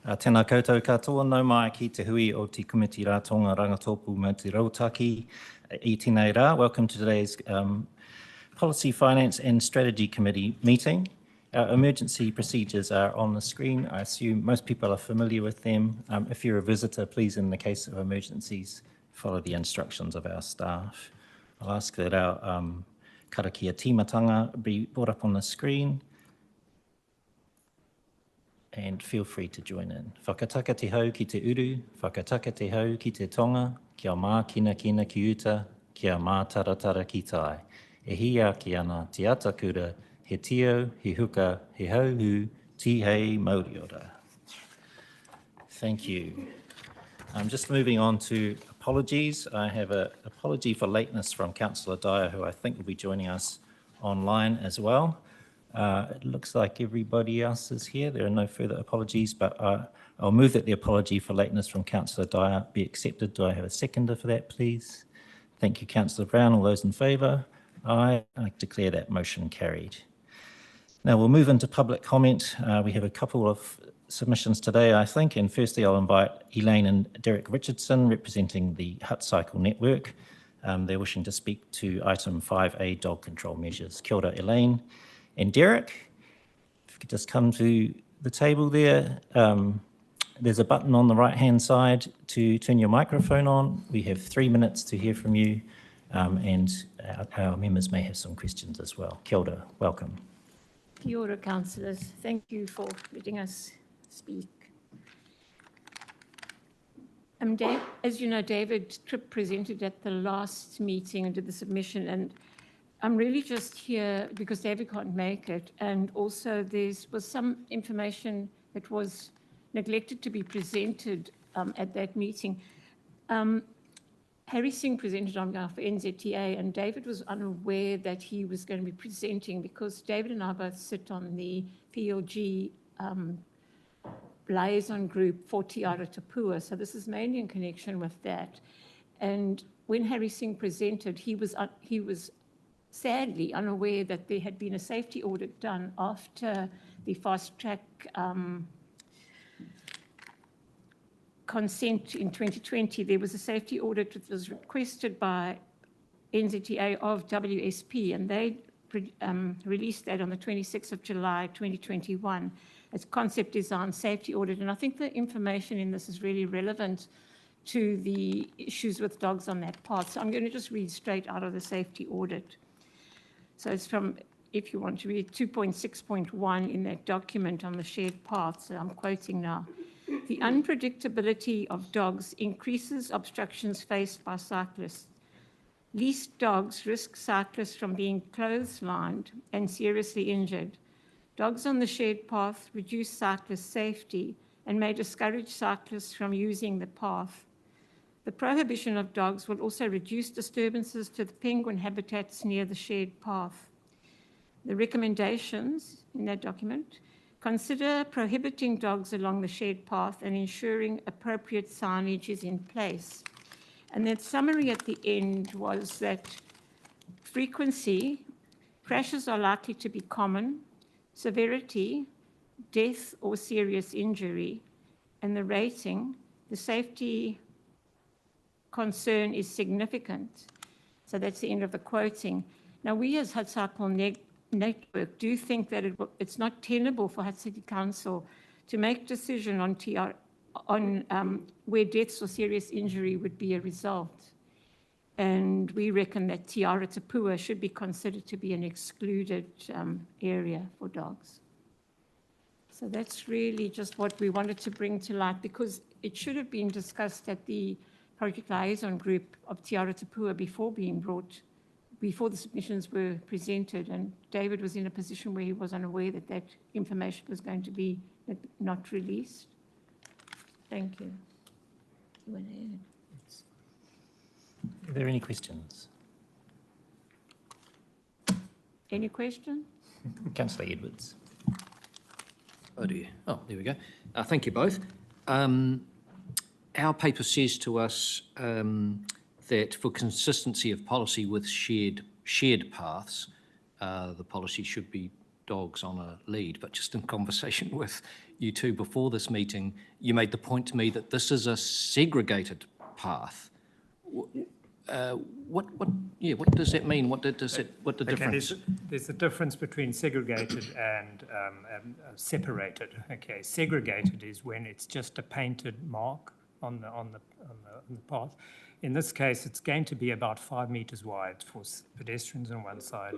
Tēnā koutou katoa, nau mai ki te hui o te Komiti Ratonga Rangatopu mo te Rautaki I tēnei rā. Welcome to today's Policy, Finance and Strategy Committee meeting. Our emergency procedures are on the screen. I assume most people are familiar with them. If you're a visitor, please, in the case of emergencies, follow the instructions of our staff. I'll ask that our karakia tīmatanga be brought up on the screen. And feel free to join in. Whakataka te hau ki te uru, whakataka te hau ki te tonga, kia mā kina kina ki uta, kia mā taratara ki tai. E hia ki ana te atakura, he tio, he huka, he hauhu, ti hei mauri ora. Thank you. I'm just moving on to apologies. I have an apology for lateness from Councillor Dyer, who I think will be joining us online as well. It looks like everybody else is here. There are no further apologies, but I'll move that the apology for lateness from Councillor Dyer be accepted. Do I have a seconder for that, please? Thank you, Councillor Brown. All those in favour? Aye. I declare that motion carried. Now we'll move into public comment. We have a couple of submissions today, I think, and firstly I'll invite Elaine and Derek Richardson, representing the Hutt Cycle Network. They're wishing to speak to item 5A, dog control measures. Kia ora, Elaine. And Derek, if you could just come to the table there. There's a button on the right-hand side to turn your microphone on. We have 3 minutes to hear from you, and our members may have some questions as well. Kia ora, welcome. Kia ora, councillors. Thank you for letting us speak. As you know, David Tripp presented at the last meeting and did the submission, and I'm really just here because David can't make it, and also there was some information that was neglected to be presented at that meeting. Harry Singh presented on behalf of NZTA, and David was unaware that he was going to be presenting because David and I both sit on the PLG liaison group for Te Ara Tapua, so this is mainly in connection with that. And when Harry Singh presented, he was sadly unaware that there had been a safety audit done after the fast track consent in 2020. There was a safety audit that was requested by NZTA of WSP, and they released that on the 26th of July 2021 as concept design safety audit. And I think the information in this is really relevant to the issues with dogs on that path. So I'm going to just read straight out of the safety audit. So it's from, if you want to read, 2.6.1 in that document on the shared path. So I'm quoting now. The unpredictability of dogs increases obstructions faced by cyclists. Leased dogs risk cyclists from being clotheslined and seriously injured. Dogs on the shared path reduce cyclist safety and may discourage cyclists from using the path. The prohibition of dogs will also reduce disturbances to the penguin habitats near the shared path. The recommendations in that document: consider prohibiting dogs along the shared path and ensuring appropriate signage is in place. And that summary at the end was that frequency, crashes are likely to be common, severity, death or serious injury, and the rating, the safety concern is significant. So that's the end of the quoting. Now, we as Hutt Cycle Network do think that it's not tenable for Hutt City Council to make decision on where deaths or serious injury would be a result. And we reckon that Te Ara Tapua should be considered to be an excluded area for dogs. So that's really just what we wanted to bring to light, because it should have been discussed at the Project Liaison Group of Te Ara Tapua before the submissions were presented, and David was in a position where he was unaware that that information was going to be not released. Thank you. Are there any questions? Any questions? Councillor Edwards. Oh dear. Oh, there we go. Thank you both. Our paper says to us that for consistency of policy with shared paths, the policy should be dogs on a lead, but just in conversation with you two before this meeting, you made the point to me that this is a segregated path. What does that mean? What the difference? There's a difference between segregated and separated. Okay, segregated is when it's just a painted mark on the path. In this case, it's going to be about 5 meters wide for pedestrians on one side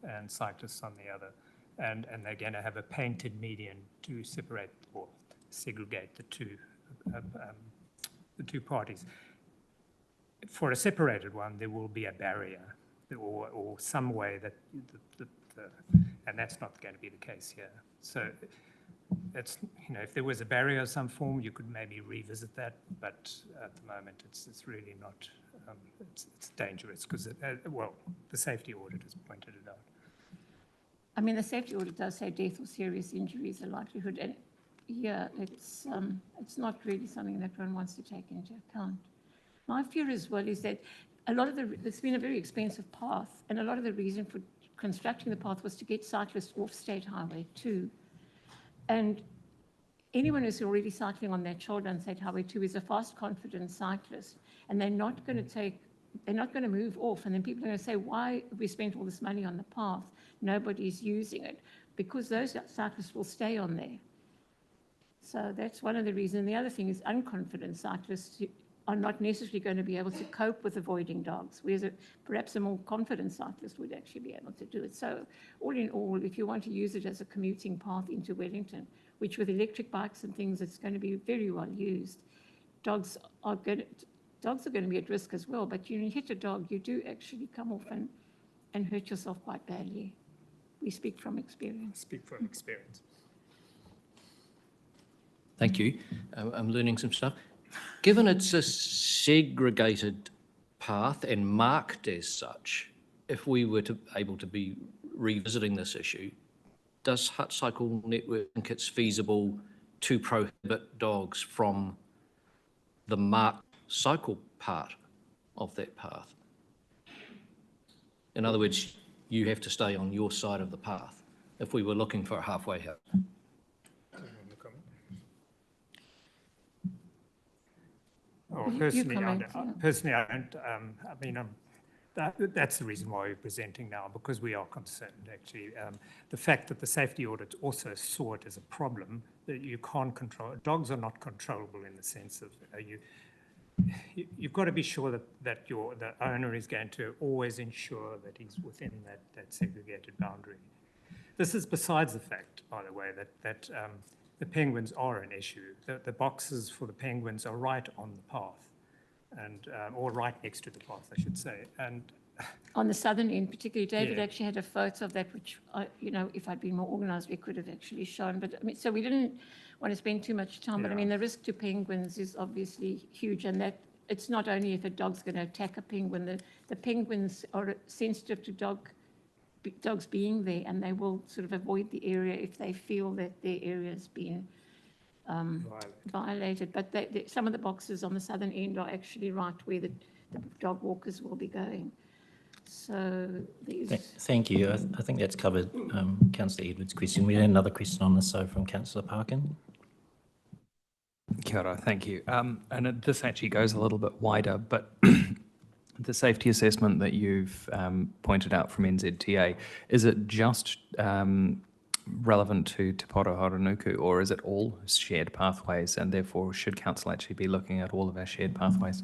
and cyclists on the other, and they're going to have a painted median to separate or segregate the two parties. For a separated one, there will be a barrier or some way that, and that's not going to be the case here. So it's, if there was a barrier of some form, you could maybe revisit that, but at the moment it's really not, it's dangerous because, the safety audit has pointed it out. I mean, the safety audit does say death or serious injury is a likelihood, and yeah, it's not really something that one wants to take into account. My fear as well is that it's been a very expensive path, and a lot of the reason for constructing the path was to get cyclists off State Highway 2. And anyone who's already cycling on that shoulder on State Highway 2 is a fast, confident cyclist, and they're not going to move off. And then people are going to say, why have we spent all this money on the path? Nobody's using it, because those cyclists will stay on there. So that's one of the reasons. The other thing is unconfident cyclists are not necessarily going to be able to cope with avoiding dogs, whereas perhaps a more confident cyclist would actually be able to do it. So all in all, if you want to use it as a commuting path into Wellington, which with electric bikes and things, it's going to be very well used, dogs are going to be at risk as well, but you hit a dog, you do actually come off and hurt yourself quite badly. We speak from experience. Thank you. I'm learning some stuff. Given it's a segregated path and marked as such, if we were able to be revisiting this issue, does Hutt Cycle Network think it's feasible to prohibit dogs from the marked cycle part of that path? In other words, you have to stay on your side of the path if we were looking for a halfway house. Personally, I don't. I mean, that's the reason why we're presenting now, because we are concerned. Actually, the fact that the safety audit also saw it as a problem that you can't control. Dogs are not controllable in the sense of you've got to be sure that the owner is going to always ensure that he's within that segregated boundary. This is besides the fact, by the way, that the penguins are an issue. The boxes for the penguins are right on the path, and or right next to the path, I should say. And on the southern end, particularly, David actually had a photo of that, which if I'd been more organised, we could have actually shown. But I mean, so we didn't want to spend too much time. But I mean, the risk to penguins is obviously huge, and that it's not only if a dog's going to attack a penguin. The penguins are sensitive to dogs being there, and they will sort of avoid the area if they feel that their area has been violated. But some of the boxes on the southern end are actually right where the dog walkers will be going. So thank you. I think that's covered Councillor Edwards' question. We had another question on this, so from Councillor Parkin. Kia ora, thank you. And this actually goes a little bit wider, but the safety assessment that you've pointed out from NZTA, is it just relevant to Te Poro Haranuku, or is it all shared pathways, and therefore should Council actually be looking at all of our shared pathways?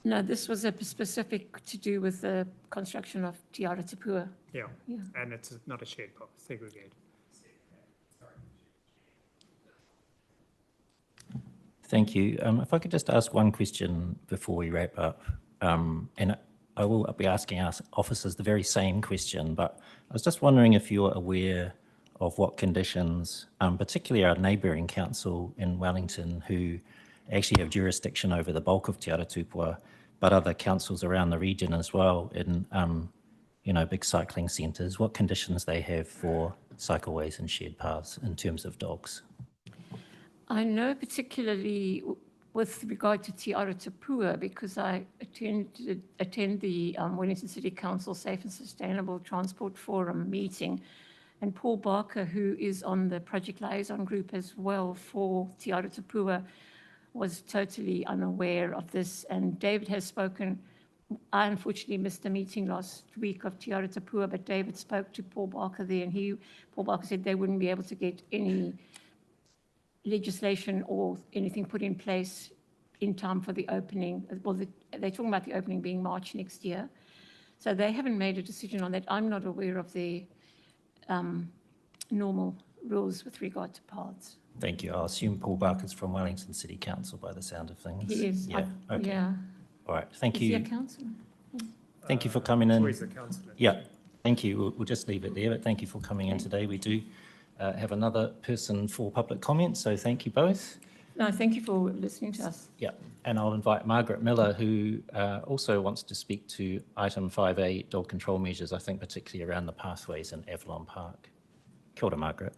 No, this was a specific to do with the construction of Te Ara Tapua. Yeah, and it's not a shared path, segregated. Thank you. If I could just ask one question before we wrap up, and I will be asking our officers the very same question, but I was just wondering if you're aware of what conditions, particularly our neighbouring council in Wellington, who actually have jurisdiction over the bulk of Te Ara Tupua, but other councils around the region as well in, big cycling centres, what conditions they have for cycleways and shared paths in terms of dogs. I know particularly with regard to Te Ara Tapua, because I attend the Wellington City Council Safe and Sustainable Transport Forum meeting, And Paul Barker, who is on the project liaison group as well for Te Aroha Tapua, was totally unaware of this. And David has spoken. I unfortunately missed the meeting last week of Te Aroha Tapua, but David spoke to Paul Barker there, and Paul Barker said they wouldn't be able to get any legislation or anything put in place in time for the opening. Well, they're talking about the opening being March next year. So they haven't made a decision on that. I'm not aware of their normal rules with regard to paths. Thank you. I'll assume Paul Barker's from Wellington City Council by the sound of things. He is. Yeah, okay. Yeah. All right, thank Is he a you. councillor? Thank you for coming in. Always a councillor. Yeah, thank you. We'll just leave it there, but thank you for coming in today. We do have another person for public comment, so thank you both. No, thank you for listening to us. Yeah, and I'll invite Margaret Miller, who also wants to speak to item 5A, dog control measures, I think particularly around the pathways in Avalon Park. Kia ora, Margaret.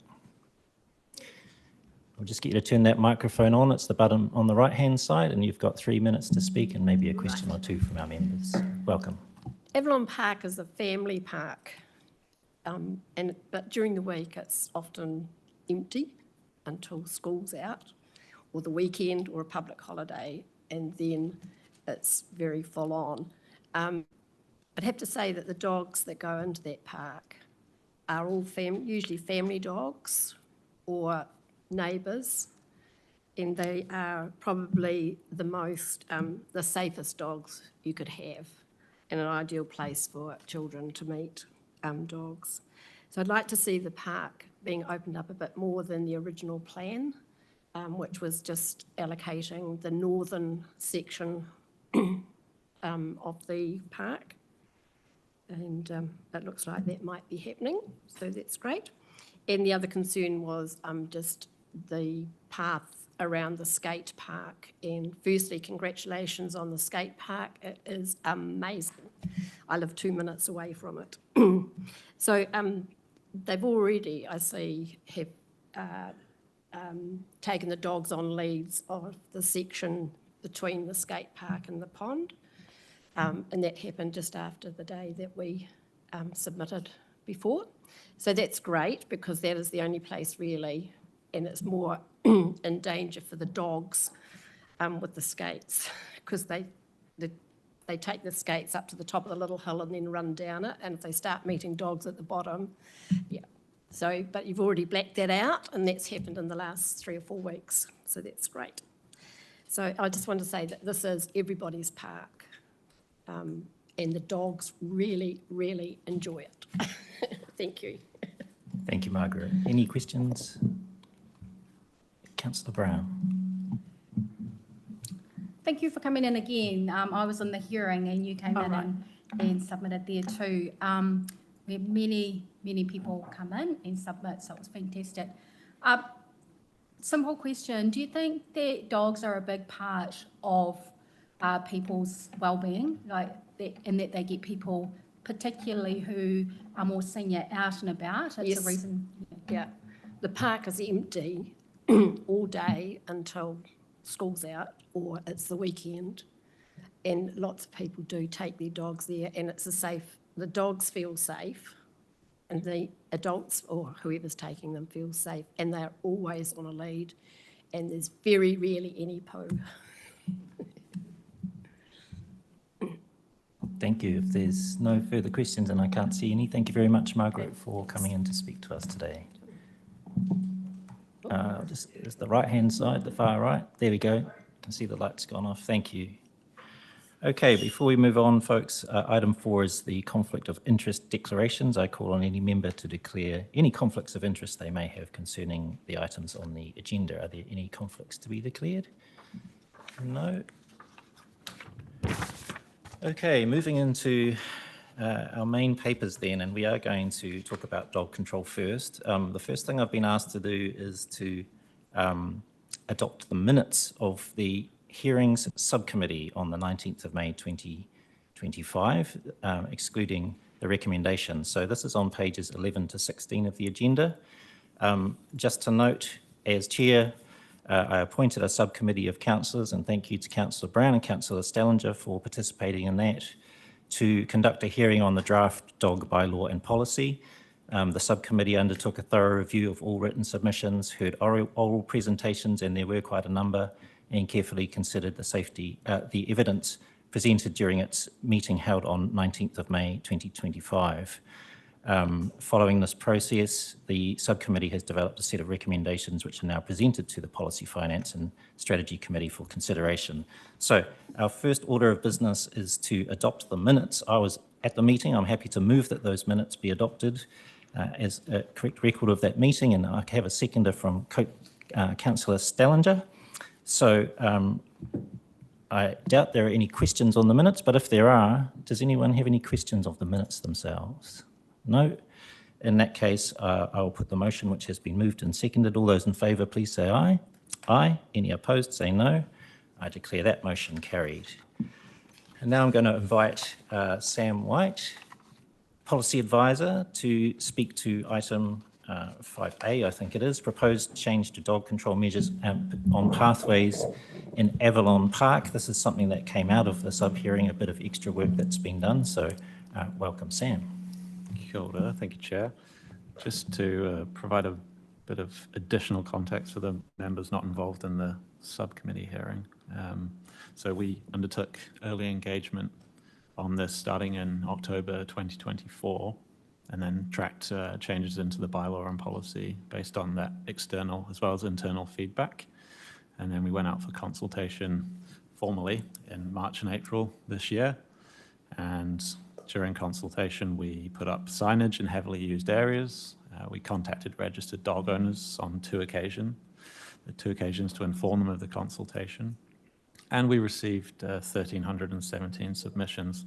I'll just get you to turn that microphone on. It's the button on the right-hand side, and you've got 3 minutes to speak and maybe a question or two from our members. Welcome. Avalon Park is a family park, but during the week it's often empty until school's out, or the weekend, or a public holiday, and then it's very full on. I'd have to say that the dogs that go into that park are all usually family dogs or neighbours, and they are probably the safest dogs you could have, and an ideal place for children to meet dogs. So I'd like to see the park being opened up a bit more than the original plan, which was just allocating the northern section of the park. And it looks like that might be happening, so that's great. And the other concern was just the path around the skate park. And firstly, congratulations on the skate park. It is amazing. I live 2 minutes away from it. So they've already, I see, have taken the dogs on leads of the section between the skate park and the pond. And that happened just after the day that we submitted before. So that's great, because that is the only place really, and it's more in danger for the dogs with the skates, because they take the skates up to the top of the little hill and then run down it, and if they start meeting dogs at the bottom, yeah. So, but you've already blacked that out, and that's happened in the last 3 or 4 weeks, so that's great. So I just want to say that this is everybody's park, and the dogs really, really enjoy it. Thank you. Thank you, Margaret. Any questions? Councillor Brown. Thank you for coming in again. I was in the hearing and you came in and submitted there too. We had many people come in and submit, so it was fantastic. Simple question, do you think that dogs are a big part of people's well-being, and that they get people, particularly who are more senior, out and about? It's Yes. a reason. Yeah, the park is empty all day until school's out or it's the weekend, and lots of people do take their dogs there, and it's the dogs feel safe, and the adults or whoever's taking them feels safe, and they're always on a lead, and there's very rarely any poo. Thank you. If there's no further questions, and I can't see any, thank you very much, Margaret, for coming in to speak to us today. It's the right-hand side, the far right. There we go. You can see the light's gone off. Thank you. Okay, before we move on, folks, item 4 is the conflict of interest declarations. I call on any member to declare any conflicts of interest they may have concerning the items on the agenda. Are there any conflicts to be declared? No. Okay, moving into our main papers then, and we are going to talk about dog control first. The first thing I've been asked to do is to adopt the minutes of the hearings subcommittee on the 19th of May 2025, excluding the recommendation. So this is on pages 11 to 16 of the agenda. Just to note, as chair, I appointed a subcommittee of councillors, and thank you to Councillor Brown and Councillor Stallinger for participating in that, to conduct a hearing on the draft dog bylaw and policy. The subcommittee undertook a thorough review of all written submissions, heard oral presentations, and there were quite a number, and carefully considered the evidence presented during its meeting held on 19th of May 2025. Following this process, the subcommittee has developed a set of recommendations which are now presented to the Policy, Finance and Strategy Committee for consideration. So our first order of business is to adopt the minutes. I was at the meeting. I'm happy to move that those minutes be adopted as a correct record of that meeting, and I have a seconder from Councillor Stallinger. So I doubt there are any questions on the minutes, but if there are, does anyone have any questions of the minutes themselves? No? In that case, I will put the motion which has been moved and seconded. All those in favour, please say aye. Aye. Any opposed, say no. I declare that motion carried. And now I'm going to invite Sam White, Policy Advisor, to speak to item 5A, I think it is, proposed change to dog control measures on pathways in Avalon Park. This is something that came out of the sub-hearing, a bit of extra work that's been done. So welcome, Sam. Kia ora, thank you, Chair. Just to provide a bit of additional context for the members not involved in the subcommittee hearing. So we undertook early engagement on this starting in October 2024, and then tracked changes into the bylaw and policy based on that external as well as internal feedback. And then we went out for consultation formally in March and April this year. And during consultation, we put up signage in heavily used areas. We contacted registered dog owners on two occasions to inform them of the consultation. And we received 1,317 submissions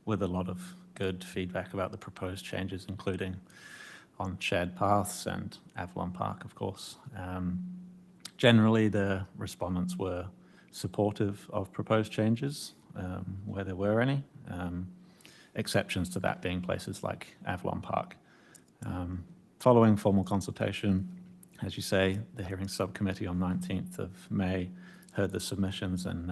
with a lot of good feedback about the proposed changes, including on shared paths and Avalon Park, of course. Generally, the respondents were supportive of proposed changes, where there were any, exceptions to that being places like Avalon Park. Following formal consultation, as you say, the hearing subcommittee on 19th of May heard the submissions and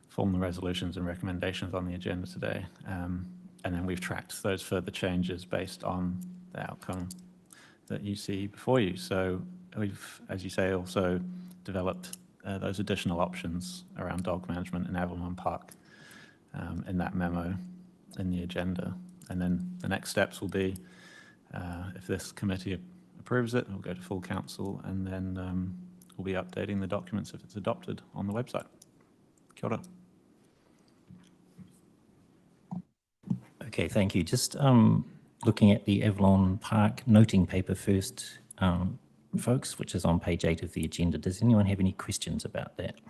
formed the resolutions and recommendations on the agenda today. And then we've tracked those further changes based on the outcome that you see before you. So we've, as you say, also developed those additional options around dog management in Avalon Park in that memo in the agenda. And then the next steps will be, if this committee approves it, it'll go to full council, and then we'll be updating the documents if it's adopted on the website. Kia ora. Okay, thank you. Just looking at the Avalon Park noting paper first, folks, which is on page 8 of the agenda. Does anyone have any questions about that?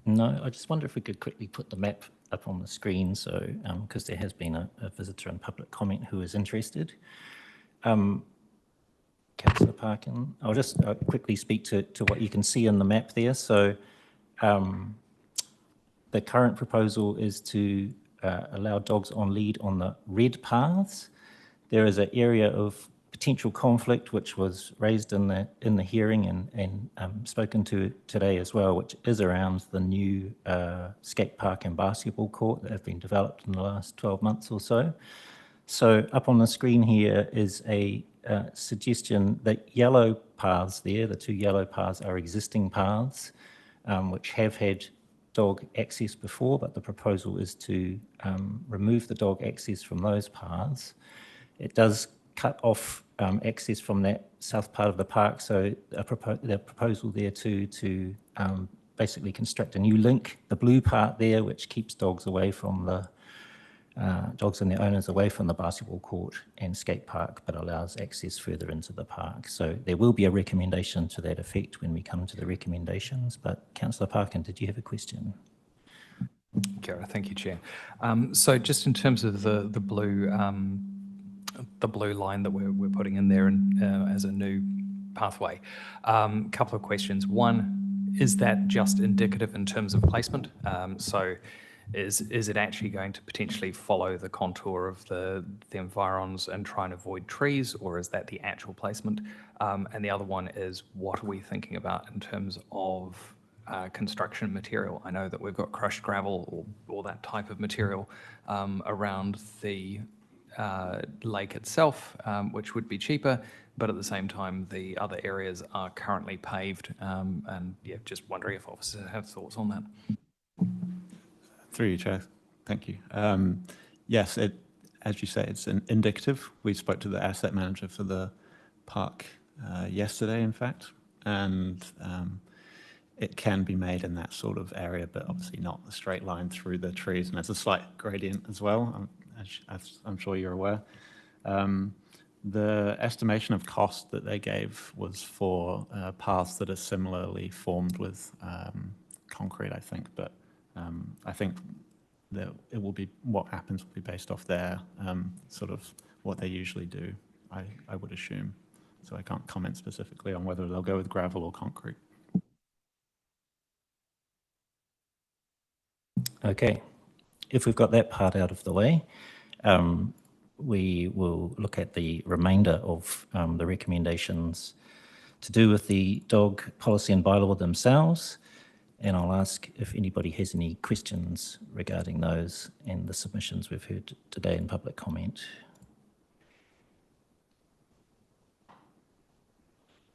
No, I just wonder if we could quickly put the map up on the screen, so because there has been a visitor and public comment who is interested. Councillor Parkin, I'll just quickly speak to what you can see in the map there. So the current proposal is to allow dogs on lead on the red paths. There is an area of potential conflict which was raised in the hearing and spoken to today as well, which is around the new skate park and basketball court that have been developed in the last 12 months or so. So up on the screen here is a suggestion that yellow paths there, the two yellow paths are existing paths which have had dog access before, but the proposal is to remove the dog access from those paths. It does cut off access from that south part of the park, so the proposal there to basically construct a new link, the blue part there, which keeps dogs away from the dogs and their owners away from the basketball court and skate park, but allows access further into the park. So there will be a recommendation to that effect when we come to the recommendations. But Councillor Parkin, did you have a question? Kia ora, thank you, Chair. So just in terms of the blue line that we're putting in there and, as a new pathway, couple of questions. One, is that just indicative in terms of placement? So is it actually going to potentially follow the contour of the environs and try and avoid trees, or is that the actual placement? And the other one is, what are we thinking about in terms of construction material. I know that we've got crushed gravel or that type of material around the lake itself, which would be cheaper, but at the same time, the other areas are currently paved. And yeah, just wondering if officers have thoughts on that. Through you, Chair. Thank you. Yes, as you say, it's an indicative. We spoke to the asset manager for the park yesterday, in fact, and it can be made in that sort of area, but obviously not a straight line through the trees, and there's a slight gradient as well, as I'm sure you're aware. The estimation of cost that they gave was for paths that are similarly formed with concrete, I think, but I think that it will be, what happens will be based off their sort of what they usually do, I would assume. So I can't comment specifically on whether they'll go with gravel or concrete. Okay, if we've got that part out of the way, we will look at the remainder of the recommendations to do with the dog policy and bylaw themselves. And I'll ask if anybody has any questions regarding those and the submissions we've heard today in public comment.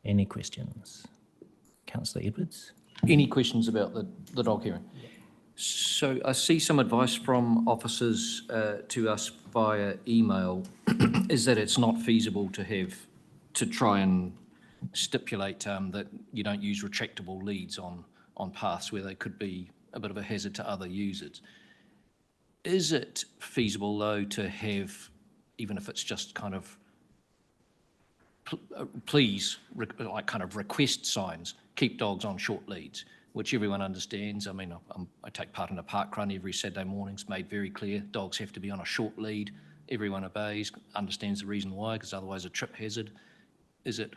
Any questions? Councillor Edwards? Any questions about the dog hearing? So I see some advice from officers to us via email is that it's not feasible to try and stipulate that you don't use retractable leads on paths where they could be a bit of a hazard to other users. Is it feasible though to have, even if it's just kind of please, like kind of request signs, keep dogs on short leads, which everyone understands. I mean, I take part in a park run every Saturday morning. It's made very clear dogs have to be on a short lead. Everyone obeys, understands the reason why, because otherwise a trip hazard. Is it,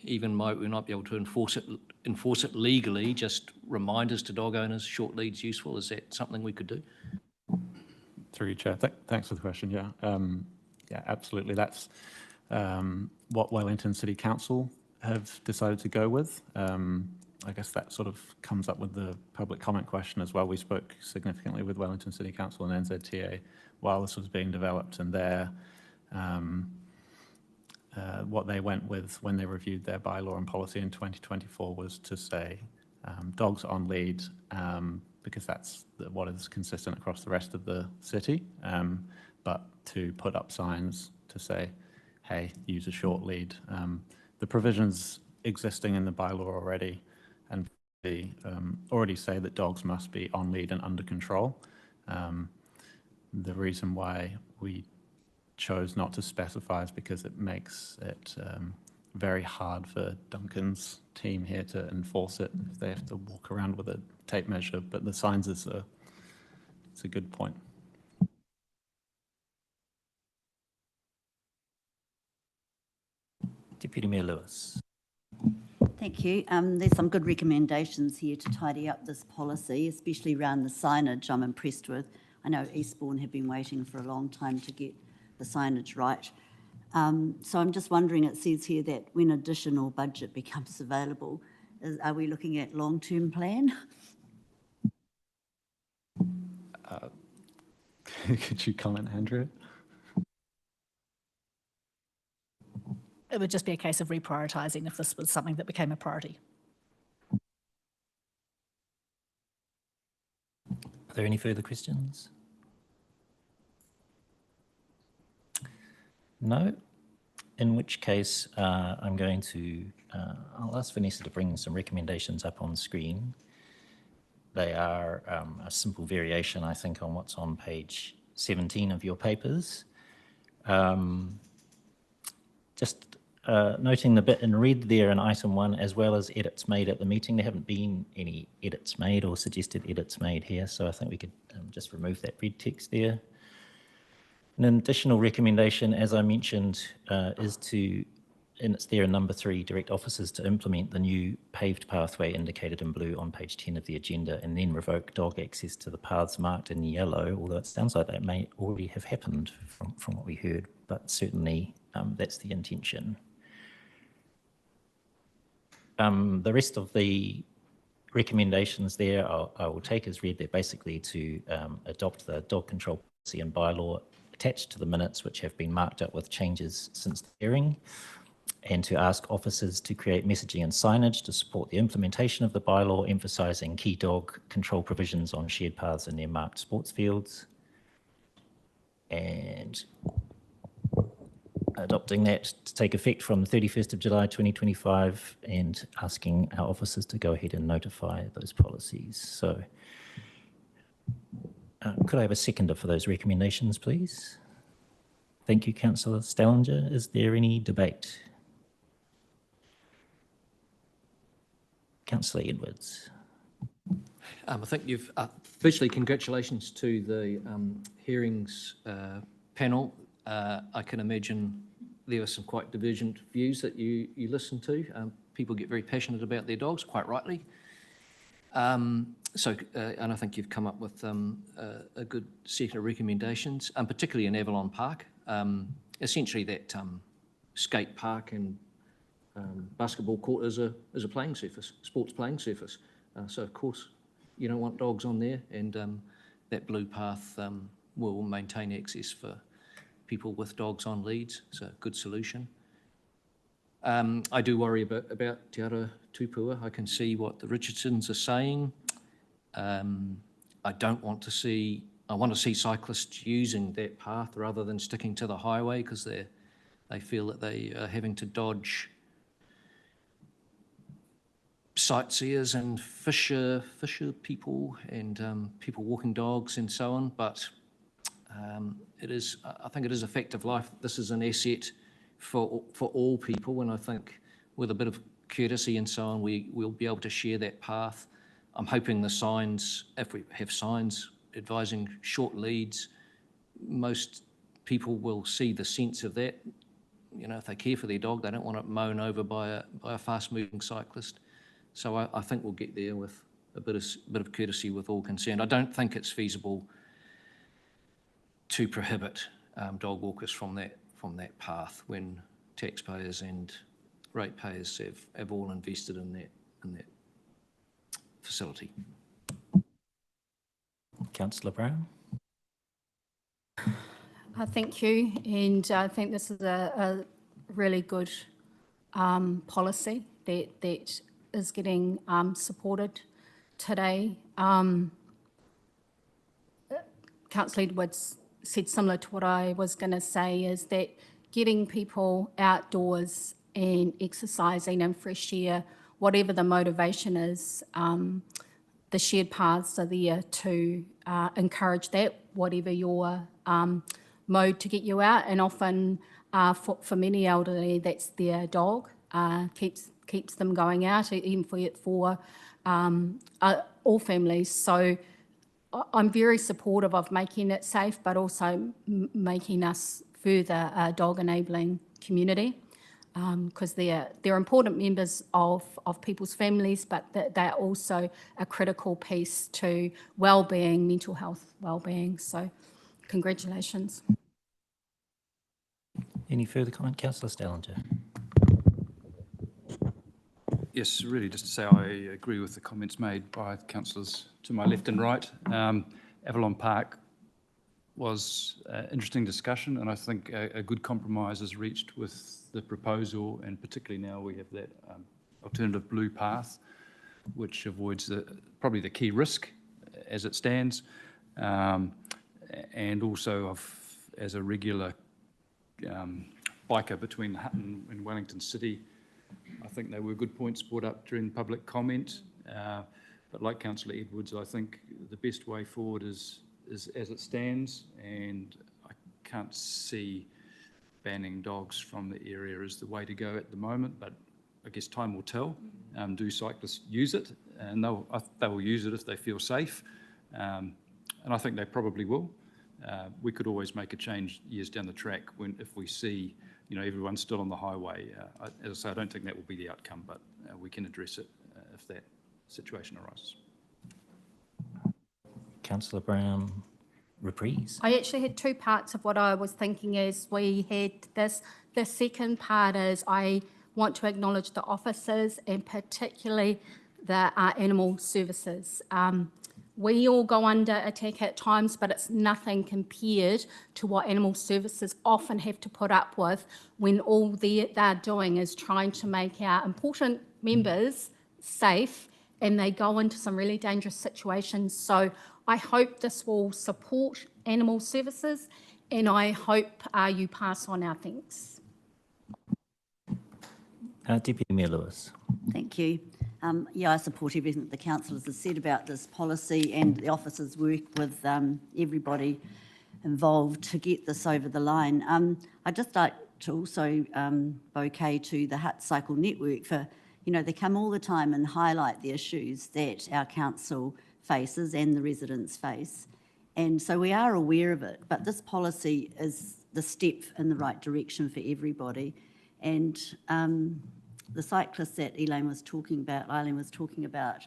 even we might be able to enforce it legally, just reminders to dog owners, short leads useful? Is that something we could do? Through you, Chair. Thanks for the question. Yeah, yeah, absolutely. That's what Wellington City Council have decided to go with. I guess that sort of comes up with the public comment question as well. We spoke significantly with Wellington City Council and NZTA while this was being developed, and what they went with when they reviewed their bylaw and policy in 2024 was to say dogs on lead, because that's what is consistent across the rest of the city, but to put up signs to say, hey, use a short lead. The provisions existing in the bylaw already and they already say that dogs must be on lead and under control. The reason why we chose not to specify is because it makes it very hard for Duncan's team here to enforce it if they have to walk around with a tape measure, but the signs it's a good point. Deputy Mayor Lewis. Thank you. There's some good recommendations here to tidy up this policy, especially around the signage I'm impressed with. I know Eastbourne have been waiting for a long time to get the signage right. So I'm just wondering, it says here that when additional budget becomes available, are we looking at long-term plan? Could you comment, Andrea? It would just be a case of reprioritising if this was something that became a priority. Are there any further questions? No? In which case, I'm going to, I'll ask Vanessa to bring some recommendations up on screen. They are a simple variation, I think, on what's on page 17 of your papers. Just noting the bit in red there in item 1, as well as edits made at the meeting. There haven't been any edits made or suggested edits made here, so I think we could just remove that red text there. An additional recommendation, as I mentioned, is to, and it's there in number 3, direct officers to implement the new paved pathway indicated in blue on page 10 of the agenda, and then revoke dog access to the paths marked in yellow, although it sounds like that may already have happened from what we heard, but certainly that's the intention. The rest of the recommendations there I will take as read. They're basically to adopt the dog control policy and bylaw attached to the minutes, which have been marked up with changes since the hearing, and to ask officers to create messaging and signage to support the implementation of the bylaw, emphasising key dog control provisions on shared paths and near marked sports fields, and adopting that to take effect from the 31st of July 2025, and asking our officers to go ahead and notify those policies. So could I have a seconder for those recommendations, please? Thank you, Councillor Stallinger. Is there any debate? Councillor Edwards. I think you've, firstly, congratulations to the hearings panel. I can imagine there were some quite divergent views that you listened to. People get very passionate about their dogs, quite rightly. And I think you've come up with a good set of recommendations, particularly in Avalon Park. Essentially that skate park and basketball court is a playing surface, sports playing surface. So of course you don't want dogs on there, and that blue path will maintain access for people with dogs on leads. So good solution. I do worry about Te Ara Tupua. I can see what the Richardsons are saying. I don't want to see, I want to see cyclists using that path rather than sticking to the highway, because they feel that they are having to dodge sightseers and fisher people and people walking dogs and so on. But I think it is a fact of life. This is an asset for all people, and I think with a bit of courtesy and so on, we'll be able to share that path. I'm hoping the signs, if we have signs advising short leads, most people will see the sense of that. You know, if they care for their dog, they don't want it mown over by a fast-moving cyclist. So I think we'll get there with a bit of courtesy with all concerned. I don't think it's feasible to prohibit dog walkers from that path when taxpayers and ratepayers have all invested in that facility. Councillor Brown. Thank you, and I think this is a really good policy that is getting supported today. Councillor Edwards said similar to what I was going to say, is that getting people outdoors and exercising and fresh air, whatever the motivation is, the shared paths are there to encourage that, whatever your mode to get you out. And often for many elderly, that's their dog, keeps them going out, even for all families. So I'm very supportive of making it safe, but also making us further a dog enabling community, because they're important members of people's families, but they're also a critical piece to well-being, mental health well-being. So congratulations. Any further comment? Councillor Stallinger. Yes, really just to say I agree with the comments made by the councillors to my left and right. Avalon Park was an interesting discussion, and I think a good compromise is reached with the proposal, and particularly now we have that alternative blue path, which avoids probably the key risk as it stands. And also as a regular biker between Hutt and Wellington City, I think they were good points brought up during public comment. But like Councillor Edwards, I think the best way forward is as it stands, and I can't see banning dogs from the area as the way to go at the moment, but I guess time will tell. Do cyclists use it? And they will use it if they feel safe, and I think they probably will. We could always make a change years down the track if we see, everyone's still on the highway. As I say, I don't think that will be the outcome, but we can address it if that situation arises. Councillor Brown, reprise. I actually had two parts of what I was thinking as we had this. The second part is I want to acknowledge the officers, and particularly the animal services. We all go under attack at times, but it's nothing compared to what animal services often have to put up with when all they're doing is trying to make our important members safe, and they go into some really dangerous situations. So I hope this will support animal services, and I hope you pass on our thanks. Deputy Mayor Lewis. Thank you. Yeah, I support everything that the councillors have said about this policy, and the officers work with everybody involved to get this over the line. I'd just like to also bouquet to the Hutt Cycle Network for, you know, they come all the time and highlight the issues that our council faces and the residents face. And so we are aware of it, but this policy is the step in the right direction for everybody. And the cyclists that Eileen was talking about,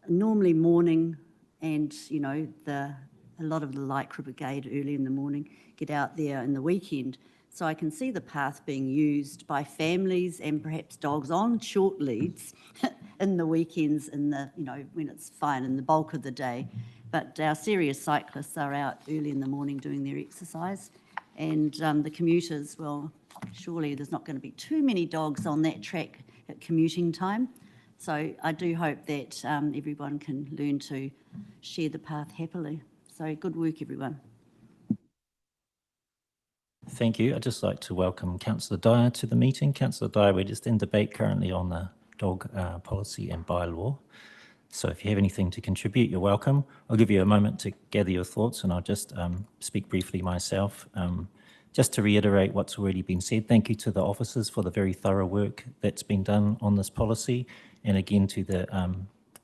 normally morning, and you know, a lot of the Lycra Brigade early in the morning get out there in the weekend. So I can see the path being used by families and perhaps dogs on short leads in the weekends, when it's fine in the bulk of the day. But our serious cyclists are out early in the morning doing their exercise, and the commuters, well, surely there's not going to be too many dogs on that track at commuting time. So I do hope that everyone can learn to share the path happily. So good work, everyone. Thank you. I'd just like to welcome Councillor Dyer to the meeting. Councillor Dyer, we're just in debate currently on the dog policy and bylaw. So if you have anything to contribute, you're welcome. I'll give you a moment to gather your thoughts, and I'll just speak briefly myself. Just to reiterate what's already been said, thank you to the officers for the very thorough work that's been done on this policy, and again to the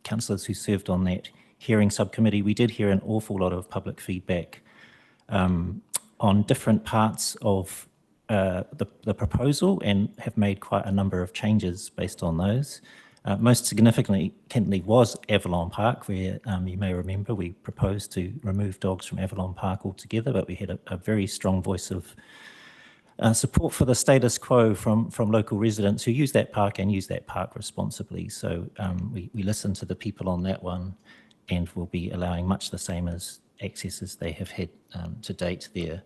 councillors who served on that hearing subcommittee. We did hear an awful lot of public feedback on different parts of the proposal, and have made quite a number of changes based on those. Most significantly was Avalon Park, where you may remember we proposed to remove dogs from Avalon Park altogether, but we had a very strong voice of support for the status quo from local residents who use that park and use that park responsibly. So we listened to the people on that one, and will be allowing much the same as access as they have had to date there.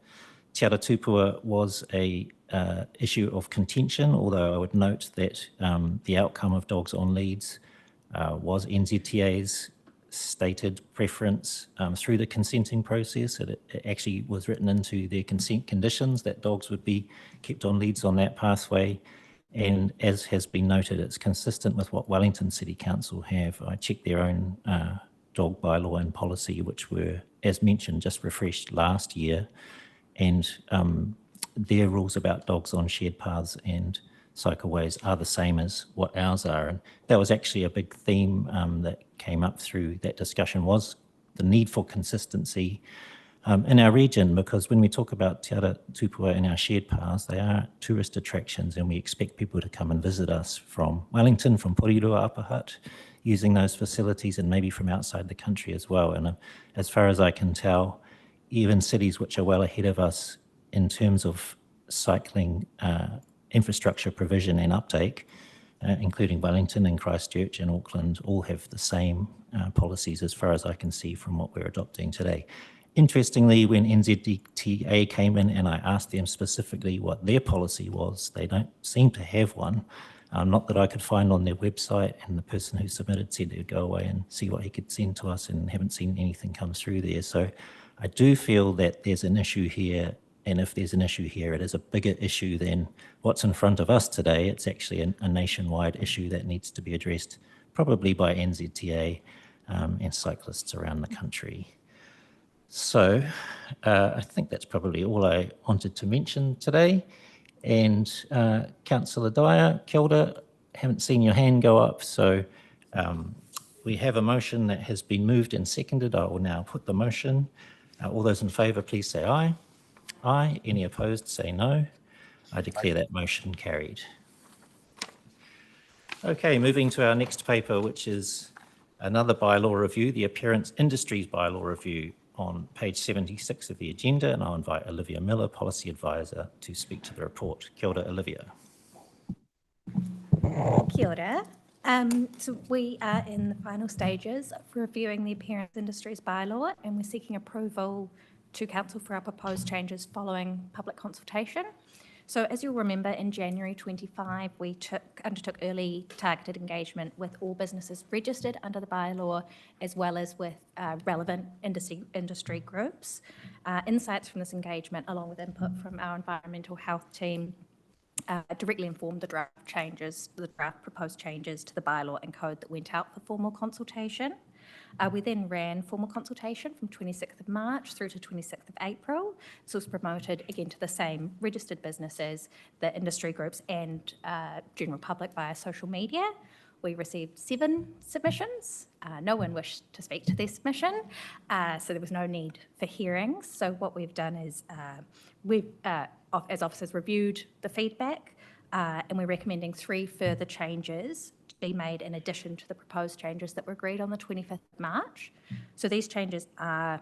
Te Ara Tupua was a issue of contention, although I would note that the outcome of dogs on leads was NZTA's stated preference through the consenting process. It actually was written into their consent conditions that dogs would be kept on leads on that pathway. And as has been noted, it's consistent with what Wellington City Council have. I checked their own dog bylaw and policy, which were, as mentioned, just refreshed last year. And their rules about dogs on shared paths and cycleways are the same as what ours are. And that was actually a big theme that came up through that discussion, was the need for consistency in our region, because when we talk about Te Ara Tupua and our shared paths, they are tourist attractions, and we expect people to come and visit us from Wellington, from Porirua, Upper Hutt, using those facilities, and maybe from outside the country as well. And as far as I can tell, even cities which are well ahead of us in terms of cycling infrastructure provision and uptake, including Wellington and Christchurch and Auckland, all have the same policies as far as I can see from what we're adopting today. Interestingly, when NZTA came in and I asked them specifically what their policy was, they don't seem to have one, not that I could find on their website, and the person who submitted said he'd go away and see what he could send to us, and haven't seen anything come through there. So I do feel that there's an issue here, and if there's an issue here, it is a bigger issue than what's in front of us today. It's actually a nationwide issue that needs to be addressed, probably by NZTA and cyclists around the country. So I think that's probably all I wanted to mention today. And Councillor Dyer, kia ora, haven't seen your hand go up, so we have a motion that has been moved and seconded. I will now put the motion. All those in favour, please say aye. Aye. Any opposed, say no. I declare that motion carried. Okay, moving to our next paper, which is another bylaw review, the Appearance Industries bylaw review, on page 76 of the agenda, and I'll invite Olivia Miller, Policy Advisor, to speak to the report. Kia ora, Olivia. Kia ora. So we are in the final stages of reviewing the Appearance Industries Bylaw, and we're seeking approval to Council for our proposed changes following public consultation. So as you'll remember, in January 25, we undertook early targeted engagement with all businesses registered under the bylaw, as well as with relevant industry groups. Insights from this engagement, along with input from our environmental health team, directly informed the draft proposed changes to the bylaw and code that went out for formal consultation. We then ran formal consultation from 26th of March through to 26th of April. So it was promoted again to the same registered businesses, the industry groups and general public via social media. We received 7 submissions. No one wished to speak to their submission, so there was no need for hearings. So what we've done is we've, as officers, reviewed the feedback and we're recommending 3 further changes to be made in addition to the proposed changes that were agreed on the 25th of March. So these changes are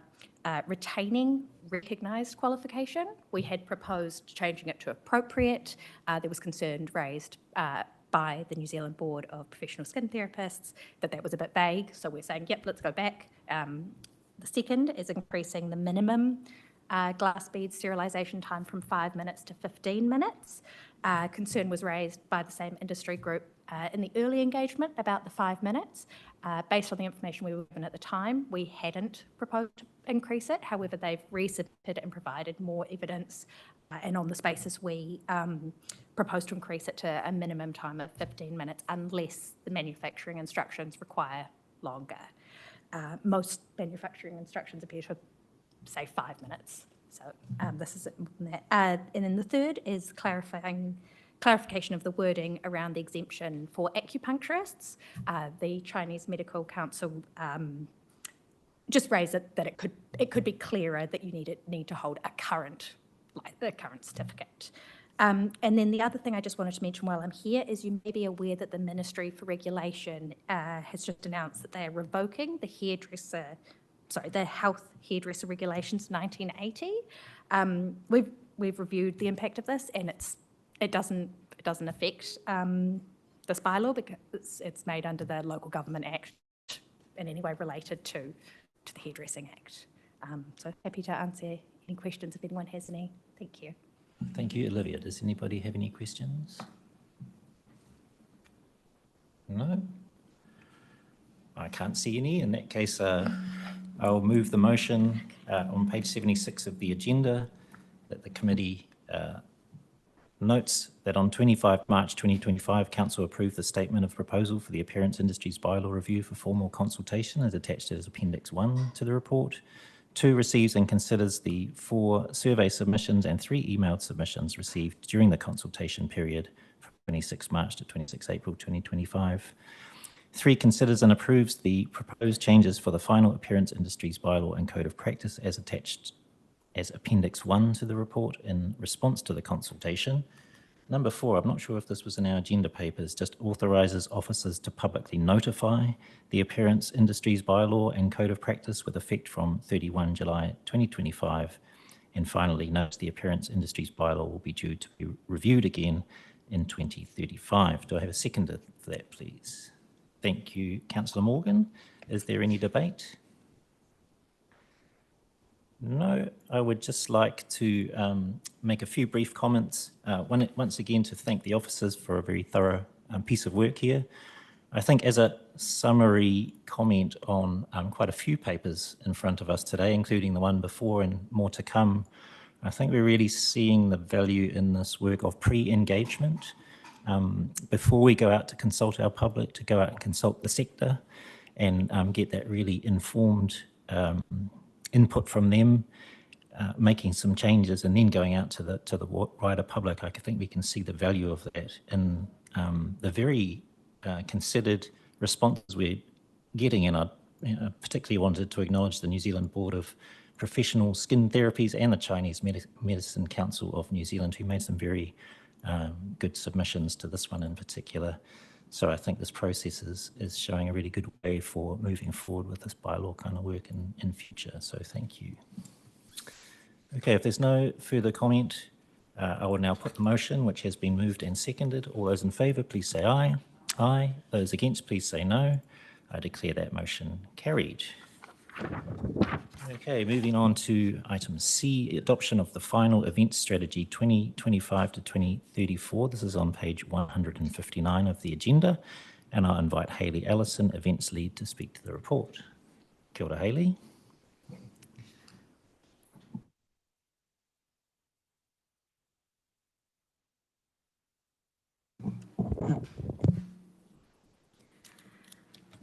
retaining recognised qualification. We had proposed changing it to appropriate. There was concern raised by the New Zealand Board of Professional Skin Therapists that was a bit vague. So we're saying, yep, let's go back. The second is increasing the minimum glass bead sterilisation time from 5 minutes to 15 minutes. Concern was raised by the same industry group in the early engagement about the 5 minutes. Based on the information we were given at the time, we hadn't proposed to increase it. However, they've resubmitted and provided more evidence, and on this basis we proposed to increase it to a minimum time of 15 minutes unless the manufacturing instructions require longer. Most manufacturing instructions appear to say 5 minutes. So this is that. And then the third is clarification of the wording around the exemption for acupuncturists. The Chinese Medical Council just raised it that it could be clearer that you need to hold the current certificate. And then the other thing I just wanted to mention while I'm here is you may be aware that the Ministry for Regulation has just announced that they are revoking the Health Hairdresser Regulations 1980. We've reviewed the impact of this, and it doesn't affect this bylaw because it's made under the Local Government Act in any way related to the Hairdressing Act. So happy to answer any questions if anyone has any. Thank you. Thank you, Olivia. Does anybody have any questions? No? I can't see any. In that case, I'll move the motion on page 76 of the agenda that the committee notes that on 25 March 2025, Council approved the statement of proposal for the Appearance Industries Bylaw review for formal consultation as attached as Appendix 1 to the report. 2, receives and considers the 4 survey submissions and 3 emailed submissions received during the consultation period from 26 March to 26 April 2025. 3, considers and approves the proposed changes for the final Appearance Industries Bylaw and Code of Practice as attached as Appendix 1 to the report in response to the consultation. Number 4, I'm not sure if this was in our agenda papers, just authorises officers to publicly notify the Appearance Industries Bylaw and Code of Practice with effect from 31 July 2025. And finally, notes the Appearance Industries Bylaw will be due to be reviewed again in 2035. Do I have a seconder for that, please? Thank you, Councillor Morgan. Is there any debate? No, I would just like to make a few brief comments. Once again, to thank the officers for a very thorough piece of work here. I think as a summary comment on quite a few papers in front of us today, including the one before and more to come, I think we're really seeing the value in this work of pre-engagement. Before we go out to consult our public, to go out and consult the sector and get that really informed input from them, making some changes and then going out to the wider public. I think we can see the value of that in the very considered responses we're getting. And I particularly wanted to acknowledge the New Zealand Board of Professional Skin Therapies and the Chinese Medicine Council of New Zealand, who made some very good submissions to this one in particular. So I think this process is showing a really good way for moving forward with this bylaw kind of work in future. So thank you. Okay, if there's no further comment, I will now put the motion, which has been moved and seconded. All those in favour, please say aye. Aye. Those against, please say no. I declare that motion carried. Okay, moving on to item C, adoption of the final event strategy 2025 to 2034. This is on page 159 of the agenda, and I'll invite Hayley Ellison, events lead, to speak to the report. Kia ora, Hayley.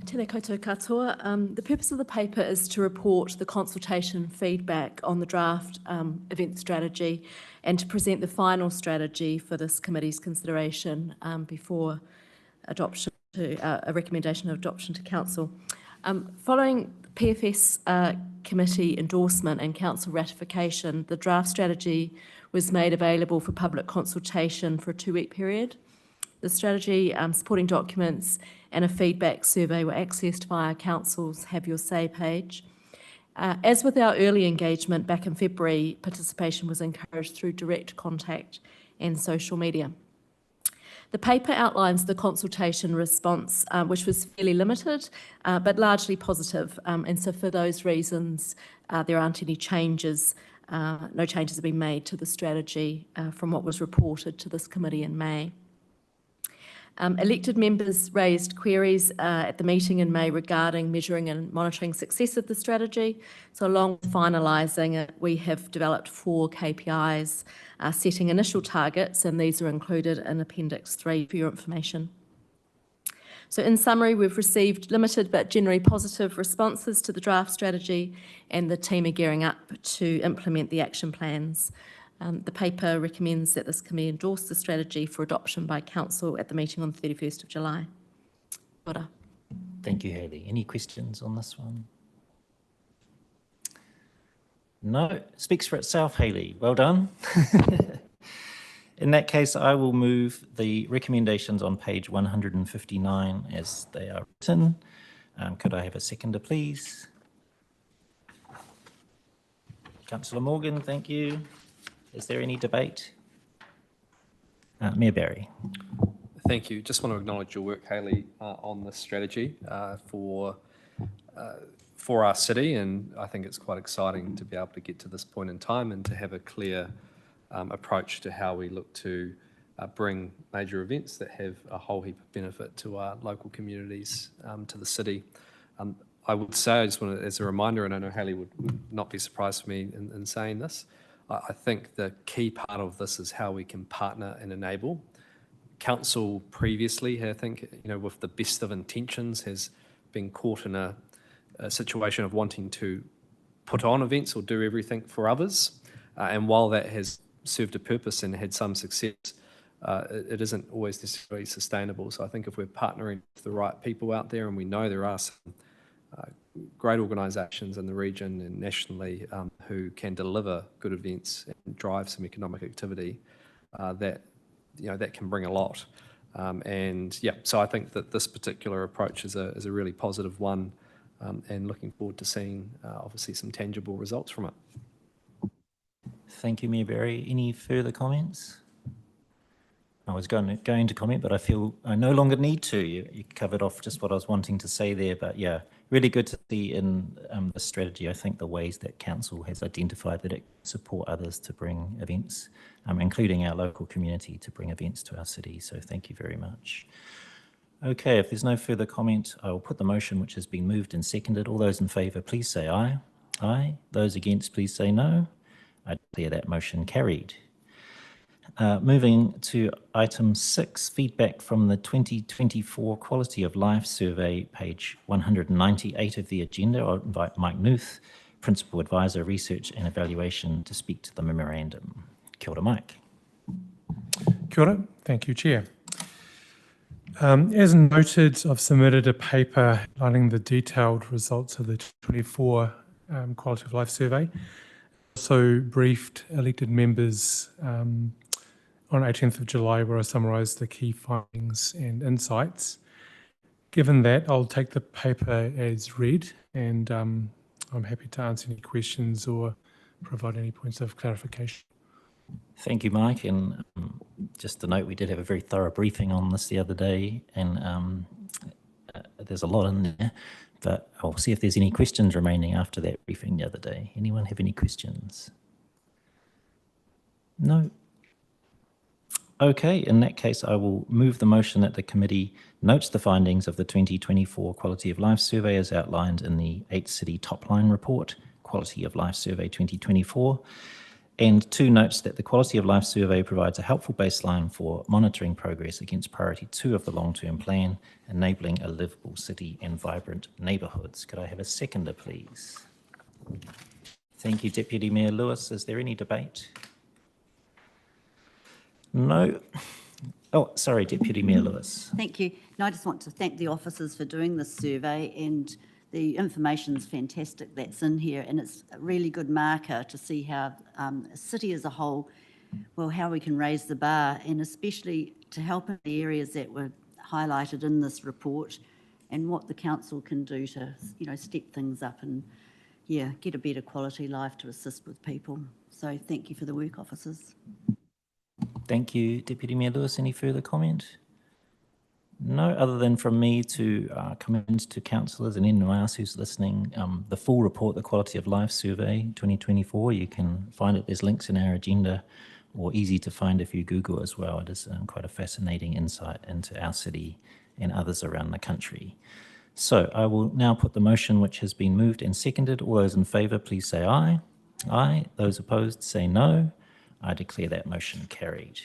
Tēnā koutou katoa. The purpose of the paper is to report the consultation feedback on the draft event strategy and to present the final strategy for this committee's consideration before adoption to a recommendation of adoption to council. Following PFS committee endorsement and council ratification, the draft strategy was made available for public consultation for a 2-week period. The strategy, supporting documents and a feedback survey were accessed via Council's Have Your Say page. As with our early engagement back in February, participation was encouraged through direct contact and social media. The paper outlines the consultation response, which was fairly limited, but largely positive. And so for those reasons, there aren't any changes. No changes have been made to the strategy from what was reported to this committee in May. Elected members raised queries at the meeting in May regarding measuring and monitoring success of the strategy. So along with finalising it, we have developed 4 KPIs setting initial targets, and these are included in Appendix 3 for your information. So in summary, we've received limited but generally positive responses to the draft strategy, and the team are gearing up to implement the action plans. The paper recommends that this committee endorse the strategy for adoption by council at the meeting on the 31st of July. Ora. Thank you, Hayley. Any questions on this one? No, speaks for itself, Hayley. Well done. In that case, I will move the recommendations on page 159 as they are written. Could I have a seconder, please? Councillor Morgan, thank you. Is there any debate? Mayor Barry. Thank you. Just want to acknowledge your work, Hayley, on this strategy for our city, and I think it's quite exciting to be able to get to this point in time and to have a clear approach to how we look to bring major events that have a whole heap of benefit to our local communities, to the city. I would say, I just want to, as a reminder, and I know Hayley would not be surprised for me in saying this, I think the key part of this is how we can partner and enable. Council previously, I think, with the best of intentions, has been caught in a situation of wanting to put on events or do everything for others. And while that has served a purpose and had some success, it isn't always necessarily sustainable. So I think if we're partnering with the right people out there, and we know there are some great organisations in the region and nationally who can deliver good events and drive some economic activity, that can bring a lot. So I think that this particular approach is a really positive one, and looking forward to seeing obviously some tangible results from it. Thank you, Mayor Barry. Any further comments? I was going to comment, but I feel I no longer need to. You covered off just what I was wanting to say there, but yeah, really good to see in the strategy, I think, the ways that council has identified that it can support others to bring events, including our local community, to bring events to our city. So thank you very much. Okay, if there's no further comment, I will put the motion which has been moved and seconded. All those in favour, please say aye. Aye. Those against, please say no. I declare that motion carried. Moving to item 6, feedback from the 2024 Quality of Life Survey, page 198 of the agenda. I'll invite Mike Knuth, Principal Advisor, Research and Evaluation, to speak to the memorandum. Kia ora, Mike. Kia ora. Thank you, Chair. As noted, I've submitted a paper outlining the detailed results of the 2024 Quality of Life Survey. Also briefed elected members on 18th of July, where I summarised the key findings and insights. Given that, I'll take the paper as read, and I'm happy to answer any questions or provide any points of clarification. Thank you, Mike, and Just to note, we did have a very thorough briefing on this the other day, and there's a lot in there, but I'll see if there's any questions remaining after that briefing the other day. Anyone have any questions? No? Okay, in that case, I will move the motion that the committee notes the findings of the 2024 Quality of Life Survey as outlined in the 8 City Top Line Report, Quality of Life Survey 2024, and 2 notes that the Quality of Life Survey provides a helpful baseline for monitoring progress against priority 2 of the long-term plan, enabling a livable city and vibrant neighbourhoods. Could I have a seconder, please? Thank you, Deputy Mayor Lewis. Is there any debate? No. Oh, sorry, Deputy Mayor Lewis. Thank you. No, I just want to thank the officers for doing this survey, and the information's fantastic that's in here, and it's a really good marker to see how a city as a whole, well, how we can raise the bar, and especially to help in the areas that were highlighted in this report, and what the council can do to, step things up and, get a better quality life to assist with people. So thank you for the work, officers. Thank you, Deputy Mayor Lewis. Any further comment? No, other than from me to commend to councillors and anyone else who's listening. The full report, the Quality of Life Survey 2024, you can find it. There's links in our agenda, or easy to find if you Google as well. It is quite a fascinating insight into our city and others around the country. So I will now put the motion which has been moved and seconded. All those in favour, please say aye. Aye. Those opposed, say no. I declare that motion carried.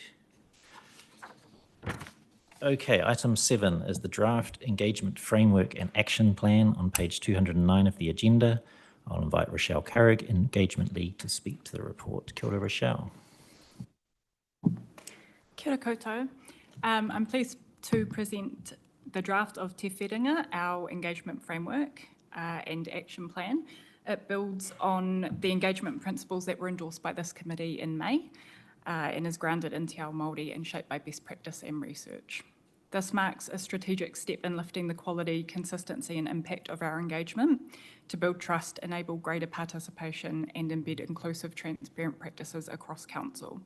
Okay, item 7 is the draft engagement framework and action plan on page 209 of the agenda. I'll invite Rochelle Carrig, engagement lead, to speak to the report. Kia ora, Rochelle. Kia ora koutou. I'm pleased to present the draft of Te Wherenga, our engagement framework and action plan. It builds on the engagement principles that were endorsed by this committee in May and is grounded in Te Ao Māori and shaped by best practice and research. This marks a strategic step in lifting the quality, consistency and impact of our engagement to build trust, enable greater participation and embed inclusive, transparent practices across council.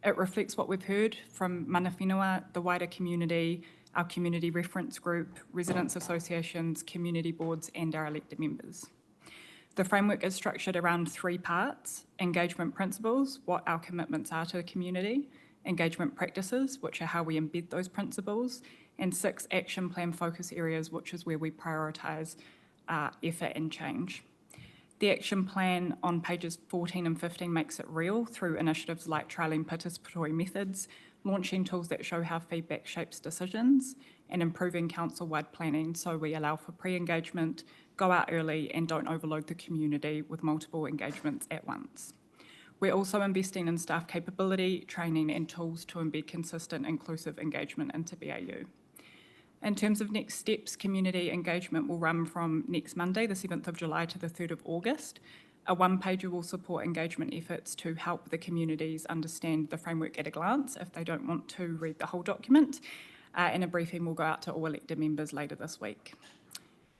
It reflects what we've heard from mana whenua, the wider community, our community reference group, residents associations, community boards and our elected members. The framework is structured around 3 parts: engagement principles, what our commitments are to the community, engagement practices, which are how we embed those principles, and 6 action plan focus areas, which is where we prioritise effort and change. The action plan on pages 14 and 15 makes it real through initiatives like trialling participatory methods, launching tools that show how feedback shapes decisions, and improving council-wide planning so we allow for pre-engagement, go out early and don't overload the community with multiple engagements at once. We're also investing in staff capability, training and tools to embed consistent, inclusive engagement into BAU. In terms of next steps, community engagement will run from next Monday, the 7th of July to the 3rd of August. A one-pager will support engagement efforts to help the communities understand the framework at a glance if they don't want to read the whole document. And a briefing will go out to all elected members later this week.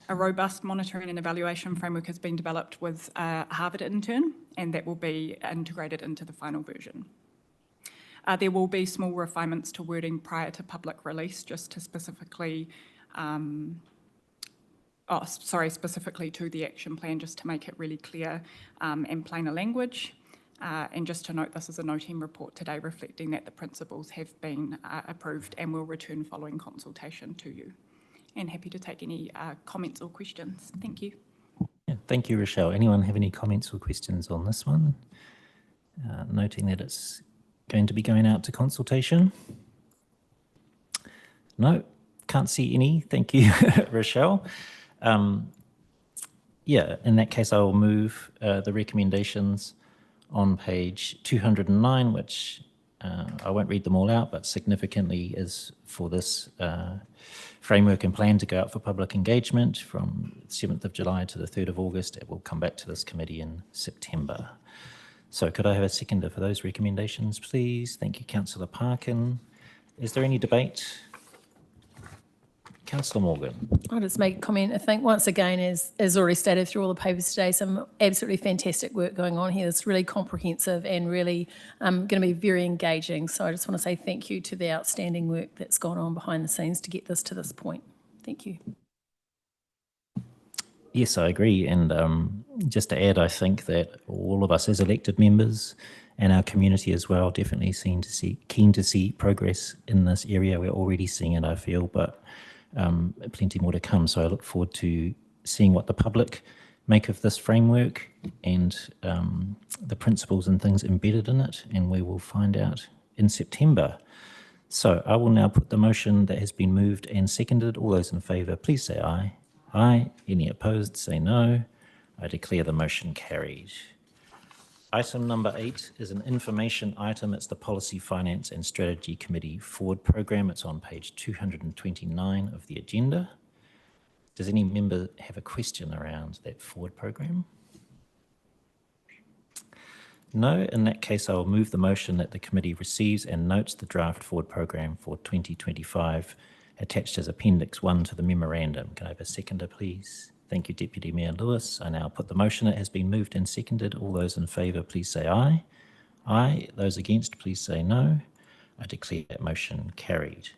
A robust monitoring and evaluation framework has been developed with a Harvard intern, and that will be integrated into the final version. There will be small refinements to wording prior to public release, just to specifically to the action plan, just to make it really clear and plainer language. And just to note, this is a noting report today reflecting that the principles have been approved and will return following consultation to you. And happy to take any comments or questions. Thank you. Yeah, thank you, Rochelle. Anyone have any comments or questions on this one? Noting that it's going to be going out to consultation. No, can't see any. Thank you, Rochelle. Yeah, in that case, I will move the recommendations on page 209, which I won't read them all out, but significantly is for this framework and plan to go out for public engagement from 7th of July to the 3rd of August. It will come back to this committee in September. So could I have a seconder for those recommendations, please? Thank you, Councillor Parkin. Is there any debate? Councillor Morgan. I'll just make a comment. I think once again, as already stated through all the papers today, some absolutely fantastic work going on here. It's really comprehensive and really going to be very engaging. So I just want to say thank you to the outstanding work that's gone on behind the scenes to get this to this point. Thank you. Yes, I agree. And just to add, I think that all of us as elected members and our community as well definitely keen to see progress in this area. We're already seeing it, I feel, but plenty more to come. So I look forward to seeing what the public make of this framework and the principles and things embedded in it, and we will find out in September. So I will now put the motion that has been moved and seconded. All those in favour, please say aye. Aye. Any opposed, say no. I declare the motion carried. Item number 8 is an information item. It's the Policy, Finance and Strategy Committee Forward Programme. It's on page 229 of the agenda. Does any member have a question around that Forward Programme? No. In that case, I will move the motion that the committee receives and notes the draft Forward Programme for 2025 attached as Appendix 1 to the memorandum. Can I have a seconder, please? Thank you, Deputy Mayor Lewis. I now put the motion. It has been moved and seconded. All those in favour, please say aye. Aye. Those against, please say no. I declare that motion carried.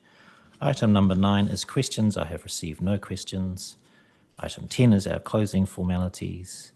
Item number 9 is questions. I have received no questions. Item 10 is our closing formalities.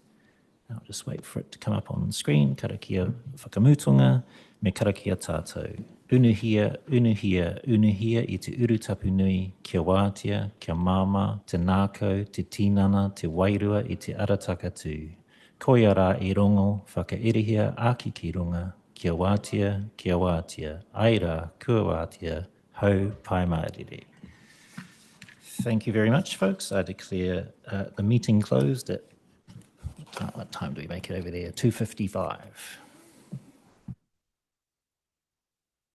I'll just wait for it to come up on the screen. Karakia whakamutunga, me karakia tātou. Unuhia, unuhia, unuhia I te urutapu nui, kia wātia, kia māma, te nākau, te tinana, te wairua I te arataka tū. Koia rā I rongo, whakaerehia āki ki runga, kia wātia, ai rā, kua wātia, hau pai maarere. Thank you very much, folks. I declare the meeting closed at, what time do we make it over there? 2:55.